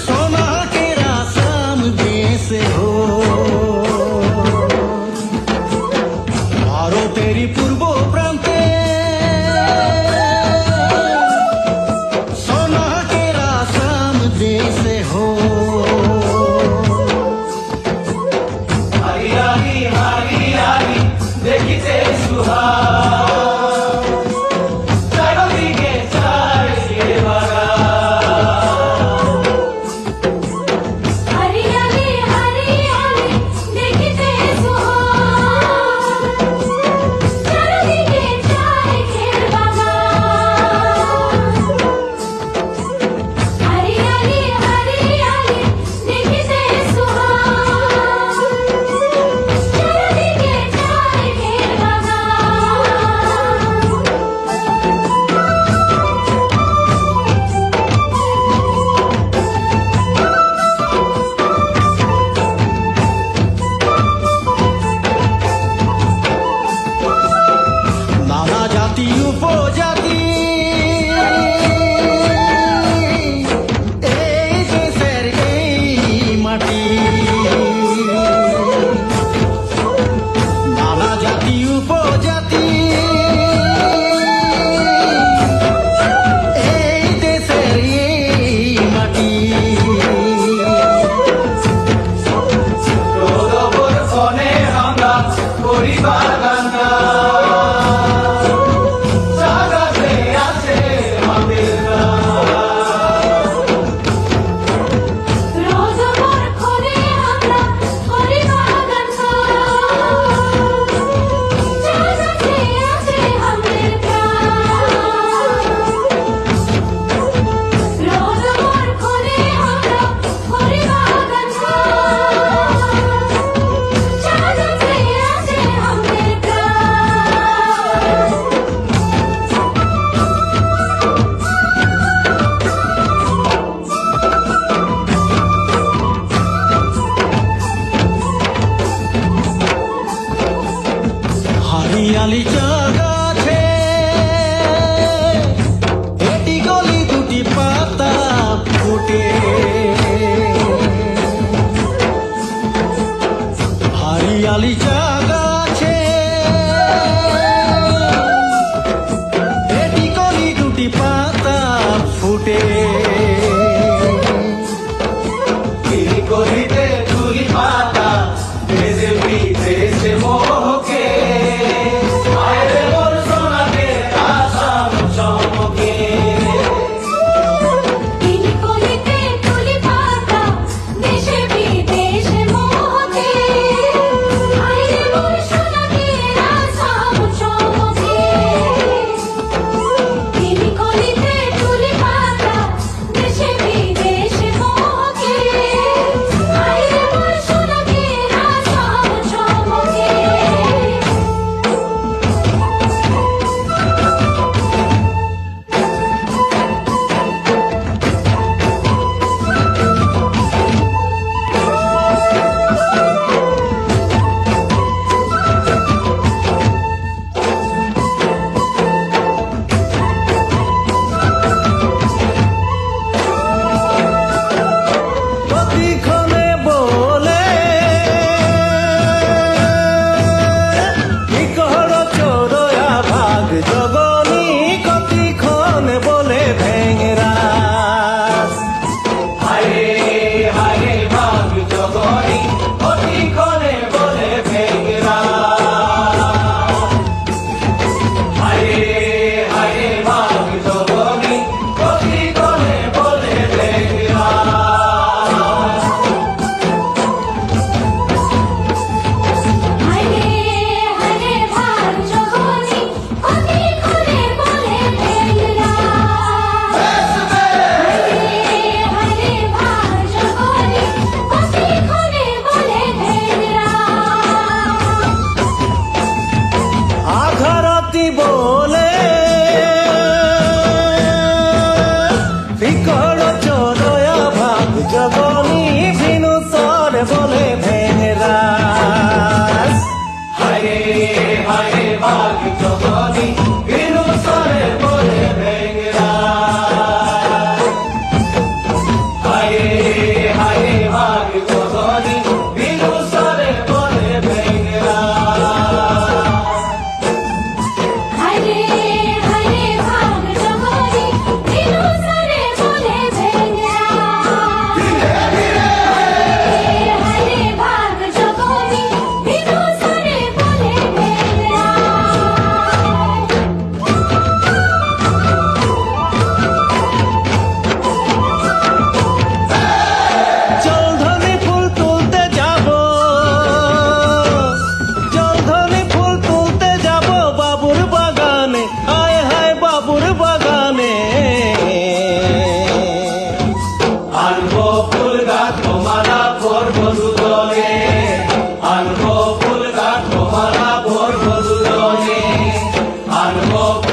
সোনা के रासम देश हो ভারতেরই পূর্ব প্রান্তে সোনা के रासम देश हो हरियाली हरियाली देखिते सुहाग चारिदिके चारिदिके बागान हरियाली हरियाली देखिते सुहाग चारिदिके चारिदिके बागान हरियाली हरियाली देखिते सुहाग चारिदिके चारिदिके बागान নানা জাতি উপজাতি এই দেশের এই মাটি নানা জাতি উপজাতি এই দেশের এই মাটি রোদবর ফনে আমরা পরিবার গাঙ্গা জাগাতে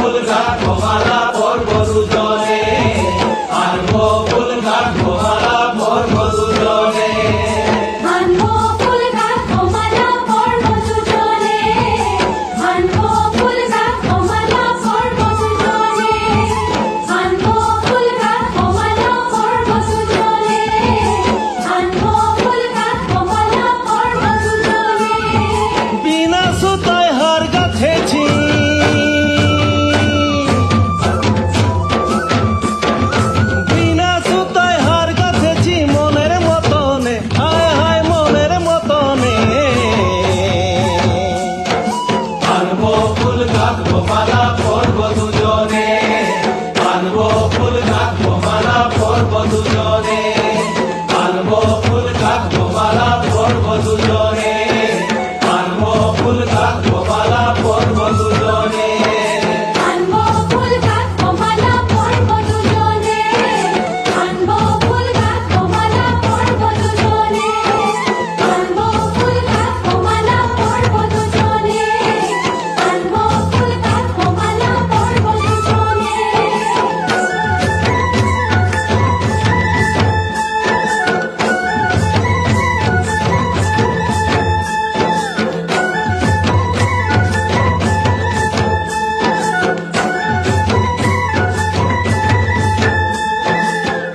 ফুল গাঁথবো মালা পরব দুজনে আনবো ফুল গাঁথবো মালা পরব দুজনে আনবো ফুল গাঁথবো মালা পরব দুজনে আনবো ফুল গাঁথবো মালা পরব দুজনে আনবো ফুল গাঁথবো মালা পরব দুজনে আনবো ফুল গাঁথবো মালা পরব দুজনে বিনা সুতায় হার গাঁথেছি বিনা সুতায় হার গাঁথেছি মনের মতনে হায় হায় মনের মতনে আনবো ফুল গাঁথবো মালা পরব দুজনে আনবো ফুল গাঁথবো মালা পরব দুজনে আনবো ফুল গাঁথবো মালা পরব দুজনে আনবো ফুল গাঁথবো মালা পরব দুজনে আনবো ফুল গাঁথবো মালা পরব দুজনে আনবো ফুল গাঁথবো মালা পরব দুজনে আনবো ফুল গাঁথবো মালা পরব দুজনে আনবো ফুল গাঁথবো মালা পরব দুজনে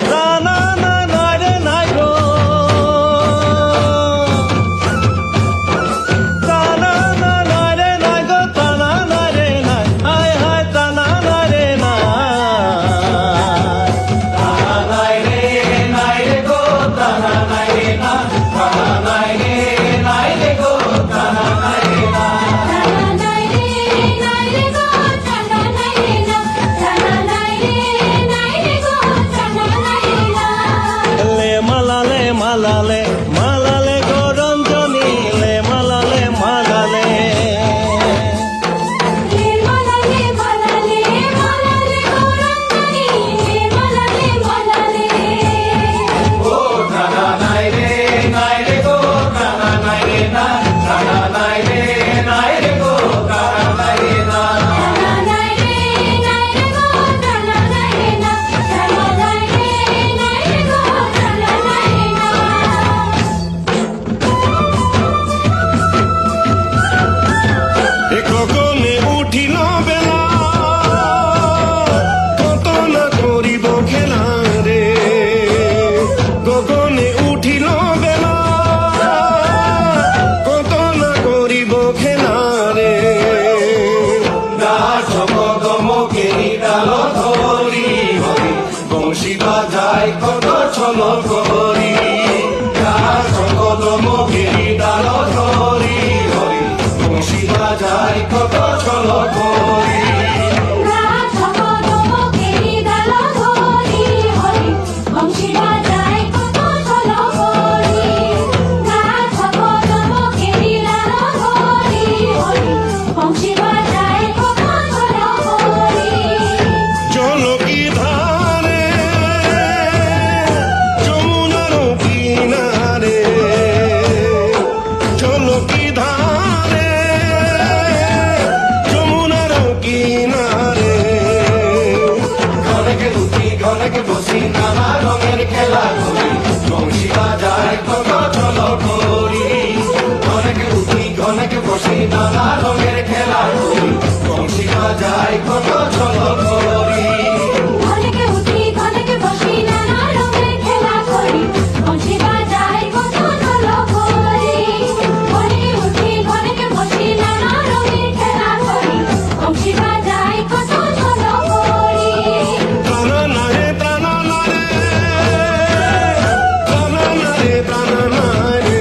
না না না না রে নাই গো তা না না না রে নাই গো তা না না রে নাই হায় হায় তা না না রে নাই তানা নাই রে গো তানা নাই রে না তানা নাই রে গো তানা নাই রে না জানা নাই রে গো জানা নাই রে না জানা নাই রে গো জানা নাই রে না লে মালালে মালালে মালালে গো রঞ্জনী লে মালালে মালালে লে মালালে মালালে মালালে গৌরঙ্গনি লে মালালে মালালে ও তানা নাই রে গো তানা নাই রে না তানা নাই রে গো তানা নাই রে না জানা নাই রে গো জানা নাই রে না জানা নাই রে গো জানা নাই রে না এ গগনে উঠিল বেলা কত না করিব খেলা রে গগনে উঠিল বেলা কত না করিব খেলা রে গাছ গমকে ডাল ধরি হরি বংশী বাজায় কত ছল করি গাছ গমকে ডাল ধরি হরি বংশী বাজায় কত ছল করি গাছ গমকে ডাল ধরি হরি বংশী বাজায় কত ছল করি গাছ গমকে ডাল ধরি হরি বংশী বাজায় কত ছল করি জলকি ধারে যমুনার কিনারে জলকি ধারে যমুনার কিনারে ঘনকে উঠি ঘনকে বসি নানা রঙের খেলা করি বংশী বাজায় কত ছল করি ঘনকে উঠি ঘনকে বসি নানা রঙের খেলা করি বংশী বাজায় কত ছল করি ঘনকে উঠি ঘনকে বসি নানা রঙের খেলা করি বংশী বাজায় কত ছল করি ঘনকে উঠি ঘনকে বসি নানা রঙের খেলা করি বংশী বাজায় কত ছল করি প্রাণা নারে প্রাণা নারে প্রাণা নারে প্রাণা নারে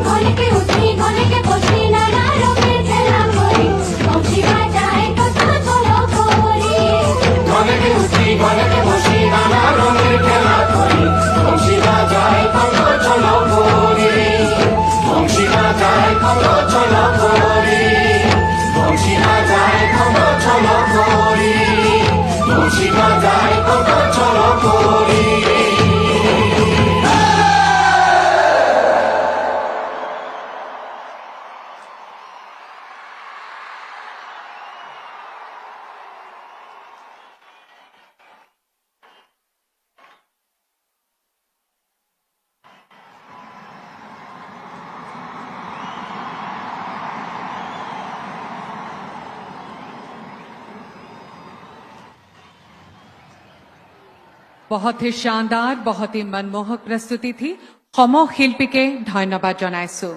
ঘনকে উঠি ঘনকে বসি নানা রঙের খেলা করি বংশী বাজায় কত ছল করি ঘনকে উঠি ঘনকে বসি নানা রঙের খেলা করি বংশী বাজায় কত ছল করি বংশী বাজায় কত ছল করি বংশী বাজায় কত ছল করি বংশী বাজায় কত ছল করি बहुत ही शानदार, बहुत ही मनमोहक प्रस्तुति थी। সম শিল্পীকে ধন্যবাদ জনাইছো।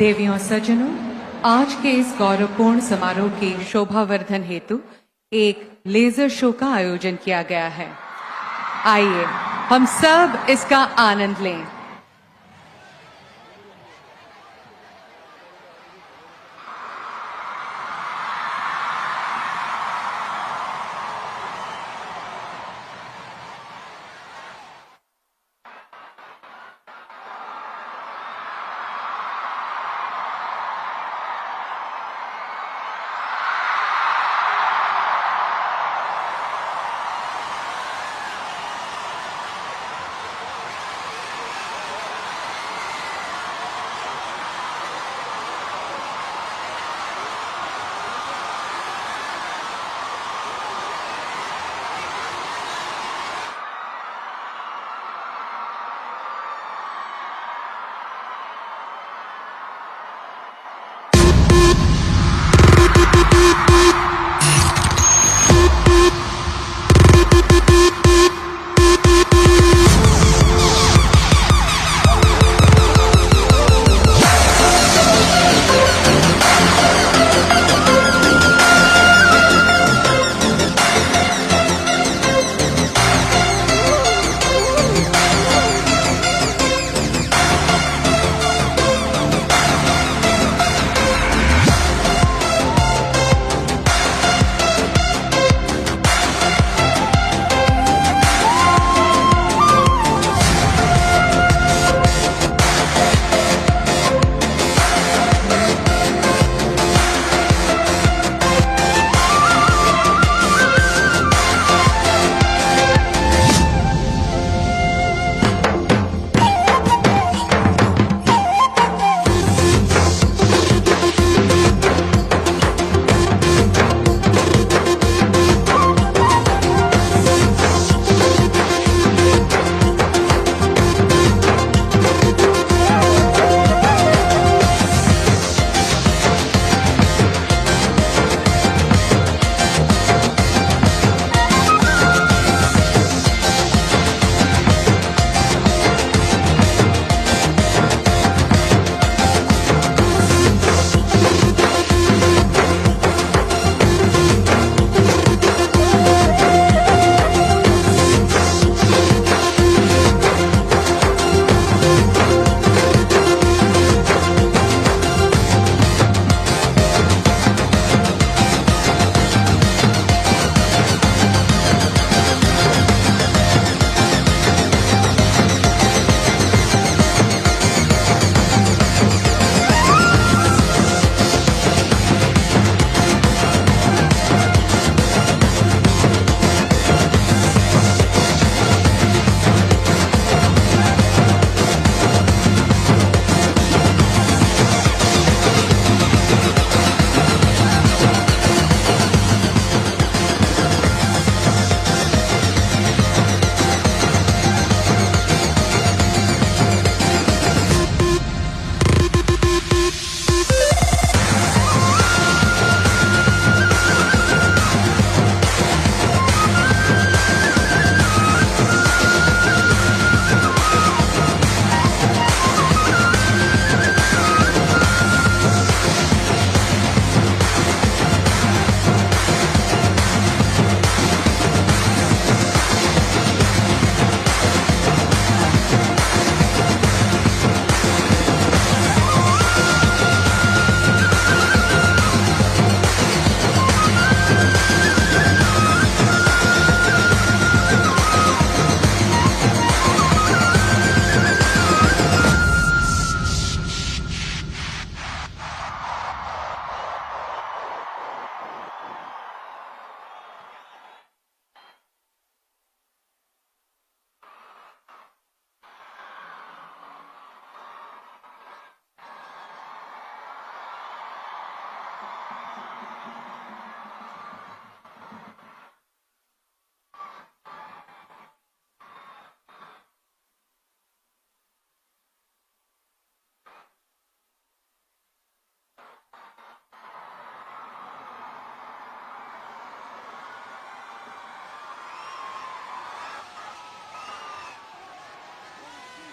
देवियों सज्जनों, आज के इस गौरवपूर्ण समारोह की शोभावर्धन हेतु एक लेजर शो का आयोजन किया गया है। आइए हम सब इसका आनंद लें।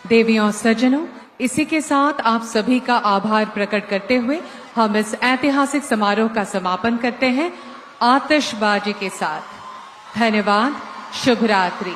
देवियों और सज्जनों, इसी के साथ आप सभी का आभार प्रकट करते हुए हम इस ऐतिहासिक समारोह का समापन करते हैं आतिशबाजी के साथ। धन्यवाद। शुभ रात्रि।